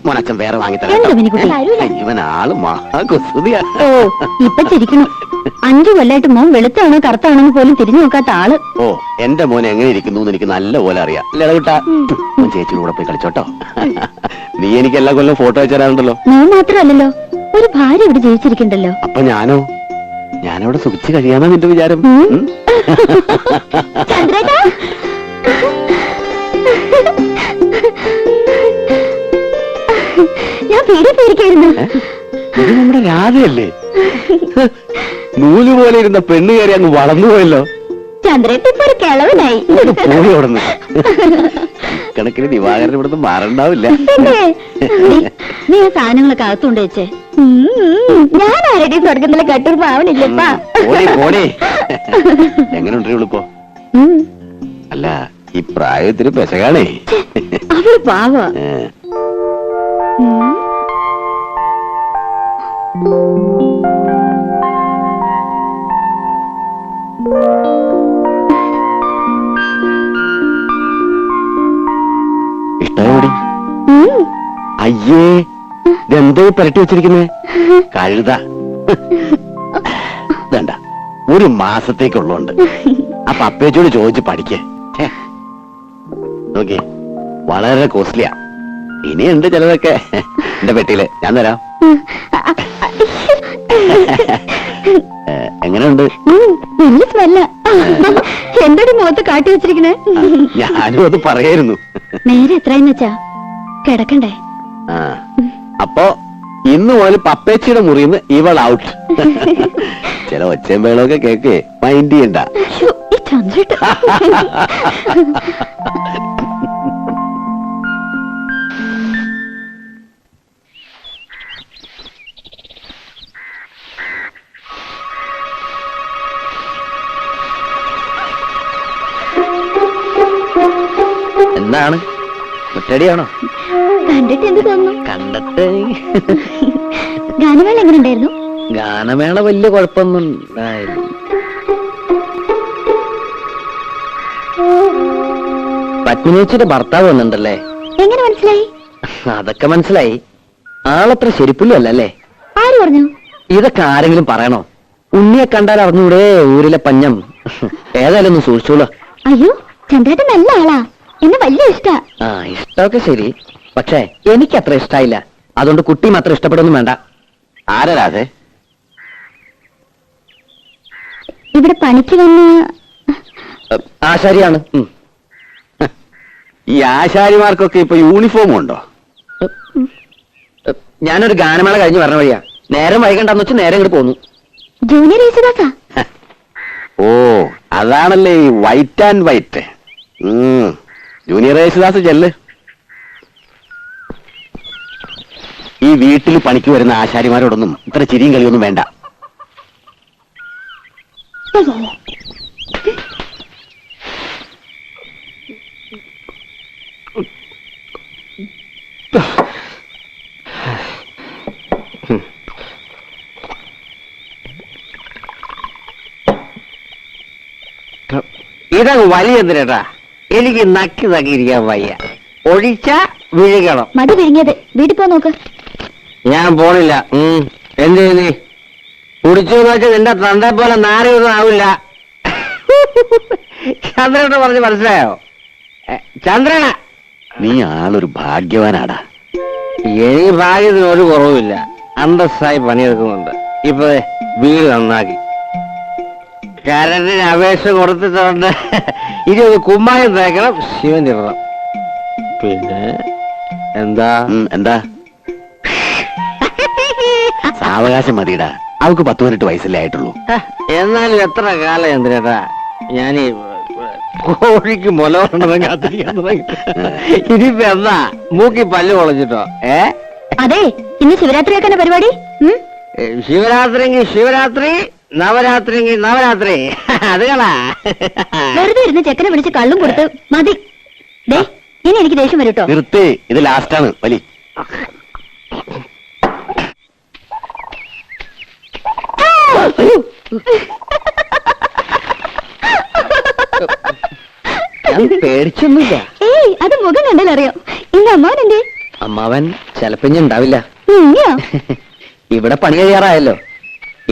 മോനച്ഛൻ വേറെ വാങ്ങിത്തരാം. ഇവനാള് മഹാകുസുതിയാ. ഓ ഇപ്പൊ ചിരിക്കുന്നു. 5 കൊല്ലായിട്ട് മോൻ വെളുത്താണോ കറുത്താണോന്ന് പോലും തിരിഞ്ഞു നോക്കാത്ത ആള്. ഓ എന്റെ മോൻ എങ്ങനെ ഇരിക്കുന്നു എനിക്ക് നല്ല പോലെ അറിയാം. ലളിട്ടാ മോൻ ചേച്ചിയുടെ കൂടെ പോയി കളിച്ചോട്ടോ. നീ എനിക്ക് എല്ലാ കൊല്ലം ഫോട്ടോ അയച്ചു തരാറുണ്ടല്ലോ. മോൻ മാത്രമല്ലല്ലോ, ഒരു ഭാര്യ ഇവിടെ ജീവിച്ചിരിക്കണ്ടല്ലോ. അപ്പൊ ഞാനവിടെ സുഖിച്ച് കഴിയാന്നാ നിന്റെ വിചാരം? ചന്ദ്രേട്ടാ, ഞാൻ പേടിക്കായിരുന്നു. ഇത് നമ്മുടെ രാധയല്ലേ? നൂല് പോലെ ഇരുന്ന പെണ്ണ് കയറി അങ്ങ് വളർന്നുപോയല്ലോ. ചന്ദ്രേട്ട ഇപ്പൊ ഒരു കിളവനായി. പോയി ഓടുന്നു. കണക്കിന് ദിവാകരൻ ഇവിടുന്ന് മാറണ്ടാവില്ല. നീ ആ സാധനങ്ങളൊക്കെ അകത്തുകൊണ്ട് വെച്ചേ. ഞാൻ ആരുടെ സ്വർഗത്തിലെ കട്ടൂർപ്പ് ആവണില്ലപ്പാ. എങ്ങനെയുണ്ടോ? അല്ല ഈ പ്രായത്തിന് പെശകാണേ. അവര് പാവ. ഇഷ്ടയോടി? അയ്യേ ഇതെന്തോ പുരട്ടി വെച്ചിരിക്കുന്നേ? കഴുത. വേണ്ട, 1 മാസത്തേക്കുള്ളതുണ്ട്. അപ്പൊ അപ്പേച്ചോട് ചോദിച്ച് പഠിക്കേ. നോക്കി, വളരെ കോസ്റ്റ്ലിയാ. ഇനിയുണ്ട് ചിലതൊക്കെ എന്റെ പെട്ടിയില്, ഞാൻ തരാം. എങ്ങനെയുണ്ട്? എന്റെ മുഖത്ത് കാട്ടി വെച്ചിരിക്കണേ. ഞാനും അത് പറയായിരുന്നു. നേരെ എത്രയെന്ന് വെച്ചാ കിടക്കണ്ടേ? അപ്പൊ ഇന്ന് മുതൽ പപ്പേച്ചിയുടെ മുറിന്ന് ഇവൾ ഔട്ട്. ചില ഒച്ചയും വേളൊക്കെ കേക്ക് മൈൻഡ് ചെയ്യണ്ട. എന്താണ്, മുറ്റടിയാണോ? കണ്ടിട്ട് എന്ത് തോന്നുന്നു? കണ്ടിട്ട് ഗാനമേള എങ്ങനെ ഉണ്ടായിരുന്നു? ഗാനമേള വലിയ കുഴപ്പമൊന്നും ഉണ്ടായില്ല. പത്മിനിയുടെ ഭർത്താവ് വന്നിട്ടുണ്ടല്ലേ? എങ്ങനെ മനസ്സിലായി? അതൊക്കെ മനസ്സിലായി. ആളത്ര ശരിപ്പുല്ലും അല്ലല്ലേ? ആര് പറഞ്ഞു? ഇതൊക്കെ ആരെങ്കിലും പറയണോ? ഉണ്ണിയെ കണ്ടാൽ അറിഞ്ഞൂടെ ഊരിലെ പഞ്ഞം. ഏതായാലും ഒന്ന് സൂക്ഷിച്ചോളൂ. അയ്യോ, ചന്ദ്രേട്ടൻ നല്ല ആളാ, എന്നെ വലിയ ഇഷ്ടാ. ഇഷ്ടമൊക്കെ ശരി, പക്ഷേ എനിക്ക് അത്ര ഇഷ്ടായില്ല. അതുകൊണ്ട് കുട്ടിയും അത്ര ഇഷ്ടപ്പെടുന്നു വേണ്ട. ആരാതെ? ഇവിടെ പണിക്ക് വന്ന ആശാരിയാണ്. ഈ ആശാരിമാർക്കൊക്കെ ഇപ്പൊ യൂണിഫോം ഉണ്ടോ? ഞാനൊരു ഗാനമേള കഴിഞ്ഞ് പറഞ്ഞ വഴിയാ. നേരം വൈകണ്ടെന്ന് വെച്ച് നേരം ഇങ്ങോട്ട് പോന്നു. ജൂനിയർ യേശുദാസാ? ഓ അതാണല്ലേ ഈ white and white. Junior Yesudas ചെല്ല്. ഈ വീട്ടിൽ പണിക്ക് വരുന്ന ആശാരിമാരോടൊന്നും ഇത്ര ചിരിയും കളിയൊന്നും വേണ്ട. ഇതങ്ങ് വലിയ എന്തിനാ? എനിക്ക് നക്കി നക്കിയിരിക്കാൻ വയ്യ. ഒഴിച്ച വിഴുകണം. മതി വിഴുങ്ങിയത്. വീട്ടിൽ പോ നോക്ക്. ഞാൻ പോണില്ല. എന്ത് നീ കുടിച്ചു വെച്ചാൽ നിന്റെ തന്റെ പോലെ നാരയൊന്നും ആവില്ല. ചന്ദ്രനോട് പറഞ്ഞ് മനസ്സിലായോ? ചന്ദ്രന, നീ ആളൊരു ഭാഗ്യവാനാടാ. എനിക്ക് ഭാഗ്യത്തിന് ഒരു കുറവുമില്ല. അന്തസ്സായി പണിയെടുക്കുന്നുണ്ട്. ഇപ്പൊ വീട് നന്നാക്കി കരണ്ടിന് അപേക്ഷ കൊടുത്തിട്ടുണ്ട്. ഇനി ഒരു കുമ്മായം തേക്കണം, ശിവൻ ഇടണം. പിന്നെ എന്താ സാവകാശം മതിയിടാ. അവക്ക് 10-18 വയസ്സല്ലേ ആയിട്ടുള്ളൂ. എന്നാലും എത്ര കാലം എന്തിനാ ഞാനീ കോഴിക്ക് മുലവണ്ണം കാത്തിരിക്കാൻ തുടങ്ങി. ഇനിയിപ്പോ എന്താ മൂക്കി പല്ല് പൊളച്ചിട്ടോ? അതെ, ഇന്ന് ശിവരാത്രി ആക്കാന പരിപാടി. ശിവരാത്രിയെങ്കിൽ ശിവരാത്രി, നവരാത്രിയെങ്കിൽ നവരാത്രി. അത് കളാ. വെറുതെ ഇരുന്ന് ചെക്കനെ വിളിച്ച് കള്ളും കൊടുത്ത് മതി. ഇനി എനിക്ക് ദേഷ്യം വരും കേട്ടോ. നിർത്തി, ഇത് ലാസ്റ്റാണ്. വലി ഞാൻ പേടിച്ചൊന്നുമില്ല. ഏയ് അത് മുഖം കണ്ടാലറിയോ. ഇന്ന് അമ്മാവൻ എന്തേ? അമ്മാവൻ ചിലപ്പോ ഇനി ഉണ്ടാവില്ല. ഇനിയോ? ഇവിടെ പണി കഴിയാറായല്ലോ.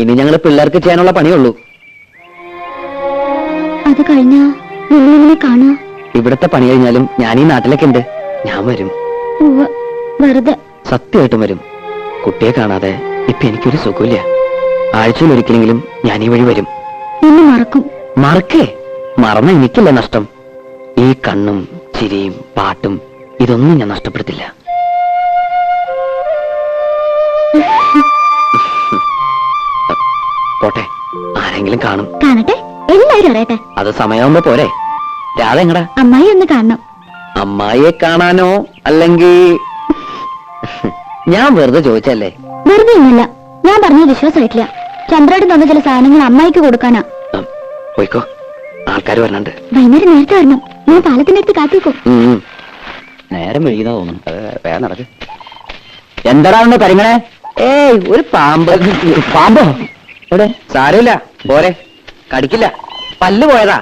ഇനി ഞങ്ങള് പിള്ളേർക്ക് ചെയ്യാനുള്ള പണിയുള്ളൂ. അത് കഴിഞ്ഞാ നിങ്ങളെങ്ങനെ കാണാ? ഇവിടത്തെ പണി കഴിഞ്ഞാലും ഞാൻ ഈ നാട്ടിലൊക്കെ ഉണ്ട്. ഞാൻ വരും. ഉവ്വ്, വെറുതെ. സത്യമായിട്ടും വരും. കുട്ടിയെ കാണാതെ ഇപ്പൊ എനിക്കൊരു സുഖമില്ല. ആഴ്ചയിൽ ഒരിക്കലെങ്കിലും ഞാൻ ഈ വഴി വരും. എന്നെ മറക്കും. മറക്കേ? മറന്ന എനിക്കല്ല നഷ്ടം. ഈ കണ്ണും ചിരിയും പാട്ടും ഇതൊന്നും ഞാൻ നഷ്ടപ്പെടുത്തില്ല. പോട്ടെ, ആരെങ്കിലും കാണും. കാണട്ടെ, എല്ലാവരും അറിയട്ടെ. അത് സമയമാകുമ്പോ പോരെ. രാധ എങ്ങടാ? അമ്മായി ഒന്ന് കാണണം. അമ്മായിയെ കാണാനോ അല്ലെങ്കിൽ? ഞാൻ വെറുതെ ചോദിച്ചല്ലേ. വെറുതെ ഒന്നുമില്ല, ഞാൻ പറഞ്ഞത് വിശ്വാസമായിട്ടില്ല. ചന്ദ്രേട്ടൻ തന്ന ചില സാധനങ്ങൾ അമ്മായിക്ക് കൊടുക്കാനാ. പോയിക്കോ, ആൾക്കാർ വരണുണ്ട്. വൈകുന്നേരം നേരത്തെ വരണം. ഞാൻ പാലത്തിന്റെ അടുത്ത് കാത്തിക്കും. നേരം വൈകുന്ന തോന്നുന്നു. വേഗം നടക്ക്. എന്താടാ പരിങ്ങളെ? ഏയ്, ഒരു പാമ്പ്. പാമ്പോ? എവിടെ? സാരമില്ല, പോരെ, കടിക്കില്ല. പല്ല് പോയതാ.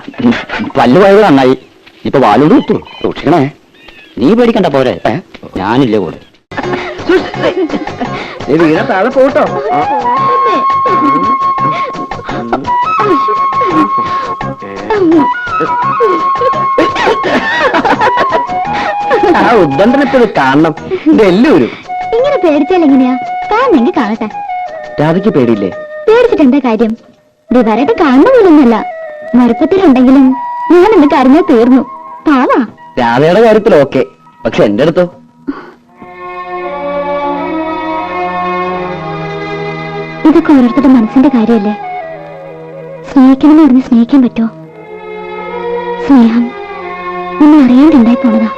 പല്ല് പോയത് നന്നായി. ഇപ്പൊ വാലോട് കിട്ടു. സൂക്ഷിക്കണേ. നീ പേടിക്കണ്ട, പോരെ. ഞാനില്ലേ കൂടെ. വീണ താഴെ പോട്ടോ. ആ ഉദ്ബന്ധനത്തിൽ കാണണം. ഇത് എല്ലാവരും ഇങ്ങനെ പേടിച്ചാൽ എങ്ങനെയാ? കാണണമെങ്കിൽ കാണട്ടെ. രാധയ്ക്ക് പേടിയില്ലേ? പേടിച്ചിട്ട് എന്താ കാര്യം? ദിവരായിട്ട് കാണുന്ന പോലൊന്നല്ല. മറുപ്പത്തിലുണ്ടെങ്കിലും ഞാൻ എന്ന് കരഞ്ഞാൽ തീർന്നു. പാവാ. രാധയുടെ കാര്യത്തിൽ ഓക്കെ, പക്ഷെ എന്റെ അടുത്തോ? ഇതൊക്കെ ഓരോരുത്തരുടെ മനസ്സിന്റെ കാര്യമല്ലേ. സ്നേഹിക്കണമെന്ന് പറഞ്ഞ് സ്നേഹിക്കാൻ പറ്റുമോ? സ്നേഹം ഒന്നും അറിയാണ്ടുണ്ടായി പോണതാ.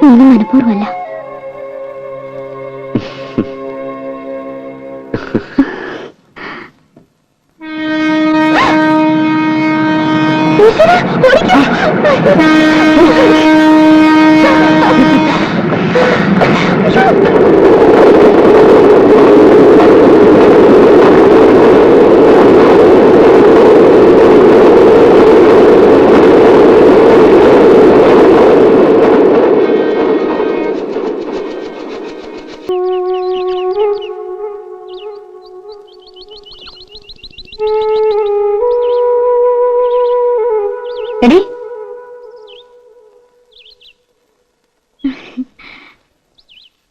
ഒന്നും മനഃപൂർവ്വമല്ല. എടി,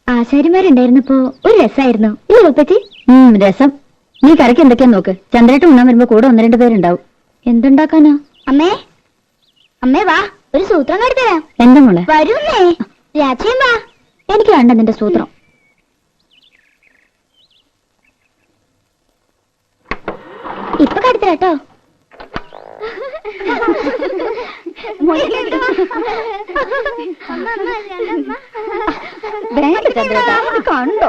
ആശാരിമാരുണ്ടായിരുന്നപ്പോ ഒരു രസമായിരുന്നു. ഇല്ല ഉപ്പച്ചി? രസം. നീ കരയ്ക്ക് എന്തൊക്കെയാ നോക്ക്. ചന്ദ്രേട്ടൻ ഉണ്ണാൻ വരുമ്പോ കൂടെ 1-2 പേരുണ്ടാവും. എന്തുണ്ടാക്കാനാ? അമ്മേ, അമ്മേ വാ, ഒരു സൂത്രം കരുതരാം. എന്താ മോളെ? വരുന്നേ. രാജയും വാ. എനിക്ക് വേണ്ട നിന്റെ സൂത്രം. ഇപ്പൊ കരുതരാട്ടോ. കണ്ടോ?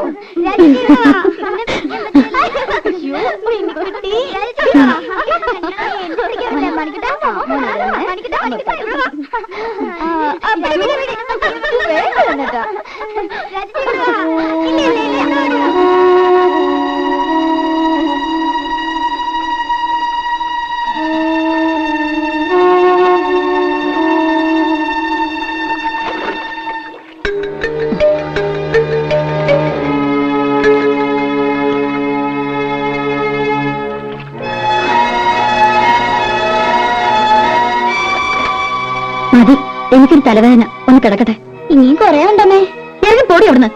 മതി, എനിക്കൊരു തലവേദന. ഒന്ന് കിടക്കട്ടെ. ഇനിയും കൊറേ ഉണ്ടമ്മേ. ഞാൻ പോടി അവിടുന്ന്.